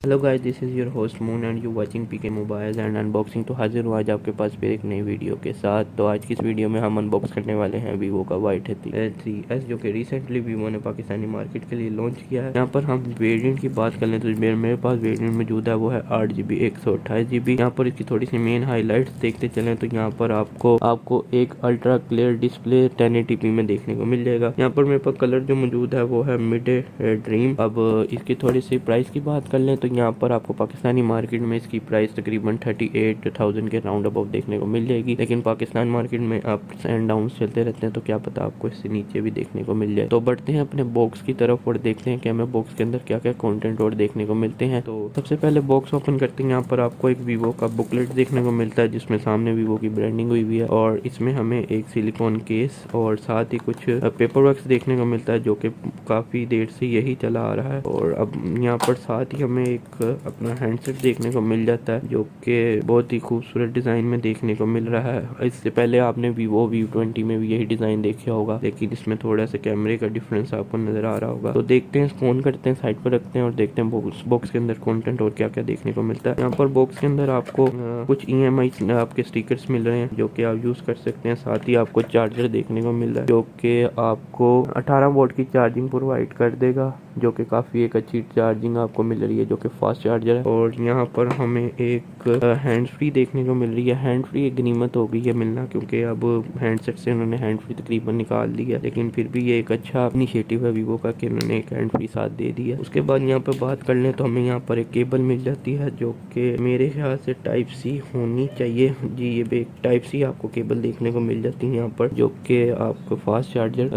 Hello guys, this is your host Moon and you watching PK mobiles and unboxing. तो हाजिर हूँ आज आपके पास फिर एक नई वीडियो के साथ। तो आज की इस वीडियो में हम अनबॉक्स करने वाले हैं वीवो का y33s जो कि रिसेंटली वीवो ने पाकिस्तानी मार्केट के लिए लॉन्च किया है। यहाँ पर हम वेरिएंट की बात कर लें तो मेरे पास वेरिएंट मौजूद है, वो है 8GB 128GB। यहाँ पर इसकी थोड़ी सी मेन हाईलाइट्स देखते चलें तो यहाँ पर आपको एक अल्ट्रा क्लियर डिस्प्ले 1080p में देखने को मिल जाएगा। यहाँ पर मेरे पास कलर जो मौजूद है वो है मिड ड्रीम। अब इसकी थोड़ी सी प्राइस की बात कर लें तो यहाँ पर आपको पाकिस्तानी मार्केट में इसकी प्राइस तकरीबन 38,000 के राउंड अबाउट देखने को मिल जाएगी, लेकिन पाकिस्तान मार्केट में अप्स एंड डाउन्स चलते रहते हैं तो क्या पता आपको इससे नीचे भी देखने को मिल जाए। तो बढ़ते हैं अपने बॉक्स की तरफ और देखते हैं कि हमें बॉक्स के अंदर क्या क्या कंटेंट और देखने को मिलते हैं। तो सबसे पहले बॉक्स ओपन करते हैं। यहाँ पर आपको एक वीवो का बुकलेट देखने को मिलता है जिसमें सामने वीवो की ब्रांडिंग हुई हुई है, और इसमें हमें एक सिलिकॉन केस और साथ ही कुछ पेपर वर्क देखने को मिलता है जो कि काफी देर से यही चला आ रहा है। और अब यहाँ पर साथ ही हमें एक अपना हैंडसेट देखने को मिल जाता है जो कि बहुत ही खूबसूरत डिजाइन में देखने को मिल रहा है। इससे पहले आपने वीवो V20 में भी यही डिजाइन देखा होगा, लेकिन इसमें थोड़ा सा कैमरे का डिफरेंस आपको नजर आ रहा होगा। तो देखते हैं, इसको ऑन करते हैं, साइड पर रखते हैं और देखते हैं बॉक्स के अंदर कंटेंट और क्या क्या देखने को मिलता है। यहाँ पर बॉक्स के अंदर आपको कुछ EMI आपके स्टिकर्स मिल रहे हैं जो कि आप यूज कर सकते हैं। साथ ही आपको चार्जर देखने को मिल रहा है जो कि आपको 18 वोल्ट की चार्जिंग प्रोवाइड कर देगा, जो कि काफी एक अच्छी चार्जिंग आपको मिल रही है, जो कि फास्ट चार्जर है। और यहाँ पर हमें एक हैंड फ्री देखने को मिल रही है। हैंड फ्री एक गनीमत हो गई है मिलना, क्योंकि अब हैंडसेट से उन्होंने हैंड फ्री तकरीबन निकाल दी है, लेकिन फिर भी ये एक अच्छा इनिशिएटिव है वीवो का कि उन्होंने एक हैंड फ्री साथ दे दी है। उसके बाद यहाँ पर बात कर लें तो हमें यहाँ पर एक केबल मिल जाती है जो कि मेरे ख्याल से टाइप सी होनी चाहिए। जी, ये टाइप सी आपको केबल देखने को मिल जाती है यहाँ पर, जो कि आपको फास्ट चार्जर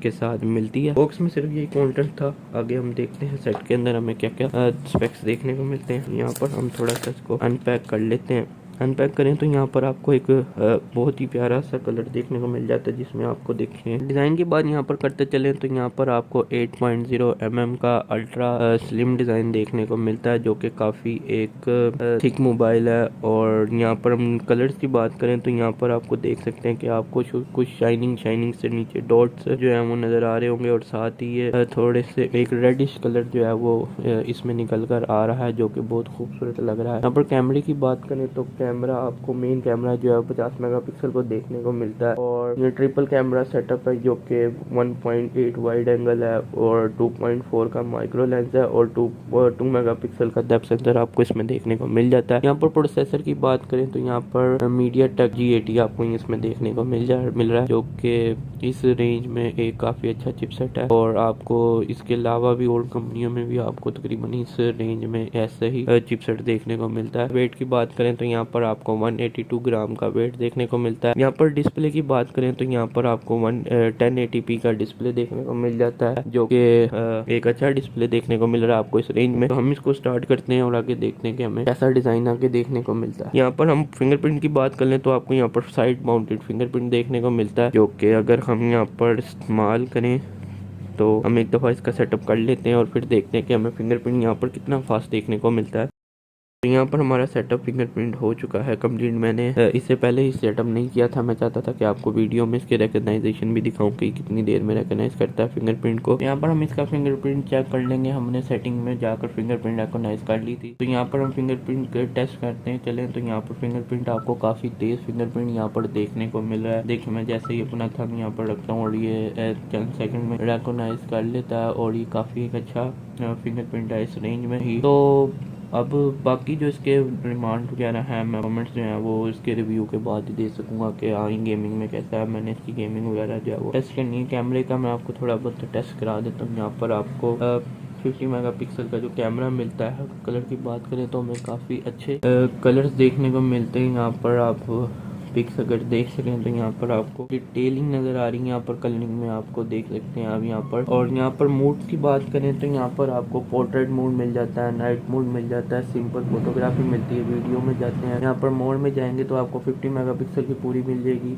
के साथ मिलती है। बॉक्स में सिर्फ यही कंटेंट था। आगे हम देखते हैं सेट के अंदर हमें क्या क्या स्पेक्स देखने को मिलते हैं। यहाँ पर हम थोड़ा सा इसको अनपैक कर लेते हैं। अनपैक करें तो यहाँ पर आपको एक बहुत ही प्यारा सा कलर देखने को मिल जाता है जिसमें आपको देखें डिजाइन की बात यहाँ पर करते चले तो यहाँ पर आपको 8.0 mm का अल्ट्रा स्लिम डिजाइन देखने को मिलता है जो कि काफी एक थिक मोबाइल है। और यहाँ पर हम कलर्स की बात करें तो यहाँ पर आपको देख सकते हैं कि आपको कुछ शाइनिंग से नीचे डॉट्स जो है वो नजर आ रहे होंगे, और साथ ही ये थोड़े से एक रेडिश कलर जो है वो इसमें निकल कर आ रहा है जो कि बहुत खूबसूरत लग रहा है। यहाँ पर कैमरे की बात करें तो कैमरा आपको मेन कैमरा जो है 50 मेगापिक्सल को देखने को मिलता है, और ये ट्रिपल कैमरा सेटअप है जो कि 1.8 वाइड एंगल है और 2.4 का माइक्रो लेंस है और 2 मेगापिक्सल का डेप्थ सेंसर आपको इसमें देखने को मिल जाता है। यहाँ पर प्रोसेसर की बात करें तो यहाँ पर MediaTek G80 आपको इसमें देखने को मिल रहा है जो कि इस रेंज में एक काफी अच्छा चिपसेट है। और आपको इसके अलावा भी और कंपनियों में भी आपको तकरीबन इस रेंज में ऐसे ही चिपसेट देखने को मिलता है। वेट की बात करें तो यहाँ पर आपको 182 ग्राम का वेट देखने को मिलता है। यहाँ पर डिस्प्ले की बात करें तो यहाँ पर आपको 1080p का डिस्प्ले देखने को मिल जाता है जो कि एक अच्छा डिस्प्ले देखने को मिल रहा है आपको इस रेंज में। तो हम इसको स्टार्ट करते हैं और आगे देखते हैं कि हमें कैसा डिजाइन आगे देखने को मिलता है। यहाँ पर हम फिंगरप्रिंट की बात कर लें तो आपको यहाँ पर साइड माउंटेड फिंगरप्रिंट देखने को मिलता है, जो कि अगर हम यहाँ पर इस्तेमाल करें तो हम एक दफ़ा इसका सेटअप कर लेते हैं और फिर देखते हैं कि हमें फिंगरप्रिंट यहाँ पर कितना फास्ट देखने को मिलता है। तो यहाँ पर हमारा सेटअप फिंगरप्रिंट हो चुका है कंप्लीट। मैंने इससे पहले ही सेटअप नहीं किया था। मैं चाहता था कि आपको वीडियो में इसके रिकग्नाइजेशन भी दिखाऊं कि कितनी देर में रिकग्नाइज करता है फिंगरप्रिंट को। यहाँ पर हम इसका फिंगरप्रिंट चेक कर लेंगे। हमने सेटिंग में जाकर फिंगरप्रिंट रिकग्नाइज कर ली थी, तो यहाँ पर हम फिंगरप्रिंट टेस्ट करते हैं। चलें तो यहाँ पर फिंगरप्रिंट आपको काफ़ी तेज़ फिंगरप्रिंट यहाँ पर देखने को मिल रहा है। देखिए, मैं जैसे ही अपना थंब यहाँ पर रखता हूँ और ये चंद सेकंड में रिकग्नाइज कर लेता है, और ये काफ़ी एक अच्छा फिंगरप्रिंट है इस रेंज में ही। तो अब बाकी जो इसके रिमांड वगैरह हैं, मैं कमेंट्स जो हैं वो इसके रिव्यू के बाद ही दे सकूँगा कि हाँ गेमिंग में कैसा है। मैंने इसकी गेमिंग वगैरह जो है वो टेस्ट करनी है। कैमरे का मैं आपको थोड़ा बहुत टेस्ट करा देता हूँ। यहाँ पर आपको 50 मेगापिक्सल का जो कैमरा मिलता है। कलर की बात करें तो हमें काफ़ी अच्छे कलर्स देखने को मिलते हैं। यहाँ पर आप पिक्स अगर देख सकें तो यहाँ पर आपको डिटेलिंग नज़र आ रही है। यहाँ पर कलरिंग में आपको देख सकते हैं आप यहाँ पर। और यहाँ पर मोड की बात करें तो यहाँ पर आपको पोर्ट्रेट मोड मिल जाता है, नाइट मोड मिल जाता है, सिंपल फोटोग्राफी मिलती है। वीडियो में जाते हैं, यहाँ पर मोड में जाएंगे तो आपको 50 मेगापिक्सल की पूरी मिल जाएगी,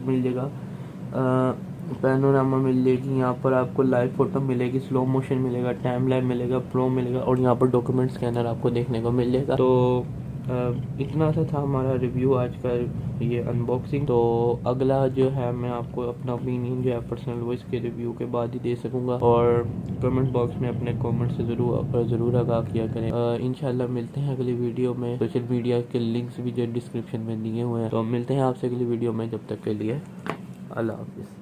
मिल जाएगा। पैनोरामा मिल जाएगी। यहाँ पर आपको लाइव फोटो मिलेगी, स्लो मोशन मिलेगा, टाइम लाइन मिलेगा, प्रो मिलेगा, और यहाँ पर डॉक्यूमेंट स्कैनर आपको देखने को मिल जाएगा। तो इतना सा था हमारा रिव्यू आज का, ये अनबॉक्सिंग। तो अगला जो है मैं आपको अपना ओपिनियन जो है पर्सनल वॉइस के रिव्यू के बाद ही दे सकूँगा, और कमेंट बॉक्स में अपने कमेंट से ज़रूर आगाह किया करें। इंशाल्लाह मिलते हैं अगली वीडियो में। सोशल मीडिया के लिंक्स भी जो डिस्क्रिप्शन में दिए हुए हैं। तो मिलते हैं आपसे अगली वीडियो में, जब तक के लिए अल्लाह हाफिज़।